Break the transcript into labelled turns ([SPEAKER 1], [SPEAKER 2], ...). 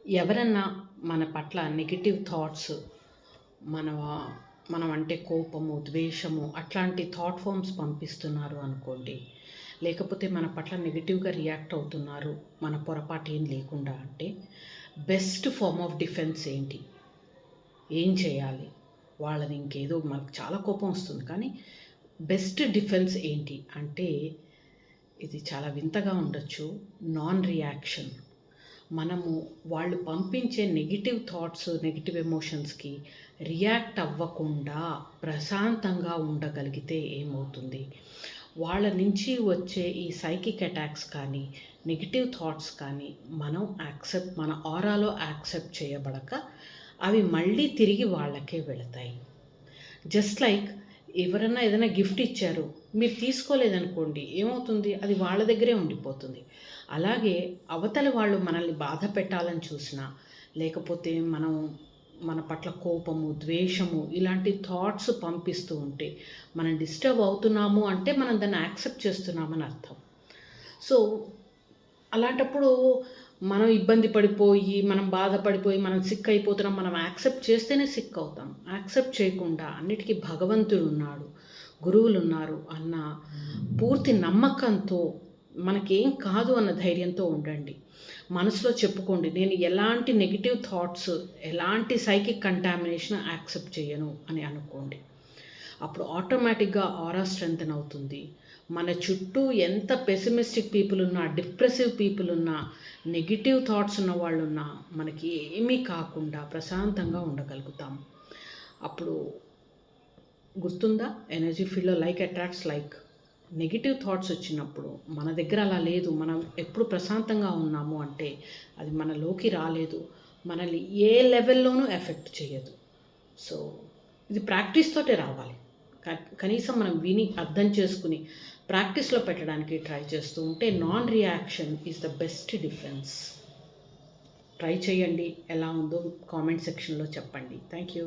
[SPEAKER 1] ఎవరన్నా మన పట్ల నెగెటివ్ థాట్స్ మన మనం అంటే కోపము, ద్వేషము అట్లాంటి థాట్ ఫామ్స్ పంపిస్తున్నారు అనుకోండి. లేకపోతే మన పట్ల నెగెటివ్‌గా రియాక్ట్ అవుతున్నారు. మన పొరపాటు ఏం లేకుండా అంటే బెస్ట్ ఫార్మ్ ఆఫ్ డిఫెన్స్ ఏంటి? ఏం చేయాలి? వాళ్ళని ఇంకేదో మనకు చాలా కోపం వస్తుంది. కానీ బెస్ట్ డిఫెన్స్ ఏంటి? అంటే ఇది చాలా వింతగా ఉండొచ్చు. Non reaction. మనము వాళ్ళు పంపించే నెగెటివ్ థాట్స్, నెగెటివ్ ఎమోషన్స్‌కి రియాక్ట్ అవ్వకుండా ప్రశాంతంగా ఉండగలిగితే ఏమవుతుంది? వాళ్ళ నుంచి వచ్చే ఈ సైకిక్ అటాక్స్ కానీ, నెగెటివ్ థాట్స్ కానీ మన ఆరాలో యాక్సెప్ట్ చేయబడక అవి మళ్ళీ తిరిగి వాళ్ళకే వెళతాయి. జస్ట్ లైక్ ఎవరన్నా ఏదైనా గిఫ్ట్ ఇచ్చారు, మీరు తీసుకోలేదనుకోండి ఏమవుతుంది? అది వాళ్ళ దగ్గరే ఉండిపోతుంది. అలాగే అవతలి వాళ్ళు మనల్ని బాధ పెట్టాలని చూసినా, లేకపోతే మన పట్ల కోపము, ద్వేషము ఇలాంటి థాట్స్ పంపిస్తూ ఉంటే, మనం డిస్టర్బ్ అవుతున్నాము అంటే మనం దాన్ని యాక్సెప్ట్ చేస్తున్నామని అర్థం. సో, అలాంటప్పుడు మనం ఇబ్బంది పడిపోయి, మనం బాధపడిపోయి, మనం సిక్ అయిపోతున్నాం. మనం యాక్సెప్ట్ చేస్తేనే సిక్ అవుతాం. యాక్సెప్ట్ చేయకుండా అన్నిటికీ భగవంతుడున్నాడు, గురువులున్నారు అన్న పూర్తి నమ్మకంతో మనకేం కాదు అన్న ధైర్యంతో ఉండండి. మనసులో చెప్పుకోండి, నేను ఎలాంటి నెగెటివ్ థాట్స్, ఎలాంటి సైకిక్ కంటామినేషన్ యాక్సెప్ట్ చేయను అని అనుకోండి. అప్పుడు ఆటోమేటిక్గా ఆరా స్ట్రెంథెన్ అవుతుంది. మన చుట్టూ ఎంత పెసిమిస్టిక్ పీపుల్ ఉన్నా, డిప్రెసివ్ పీపుల్ ఉన్నా, నెగిటివ్ థాట్స్ ఉన్న వాళ్ళు ఉన్నా మనకి ఏమీ కాకుండా ప్రశాంతంగా ఉండగలుగుతాం. అప్పుడు గుర్తుందా, ఎనర్జీ ఫీల్డ్లో like attracts like. Negative thoughts వచ్చినప్పుడు మన దగ్గర అలా లేదు, మనం ఎప్పుడు ప్రశాంతంగా ఉన్నాము అంటే అది మనలోకి రాలేదు, మనల్ని ఏ లెవెల్లోనూ ఎఫెక్ట్ చేయదు. సో ఇది ప్రాక్టీస్ తోటే రావాలి. కనీసం మనం విని అర్థం చేసుకుని ప్రాక్టీస్లో పెట్టడానికి ట్రై చేస్తూ ఉంటే non reaction is the best defence. Try చేయండి, ఎలా ఉందో కామెంట్ సెక్షన్లో చెప్పండి. Thank you.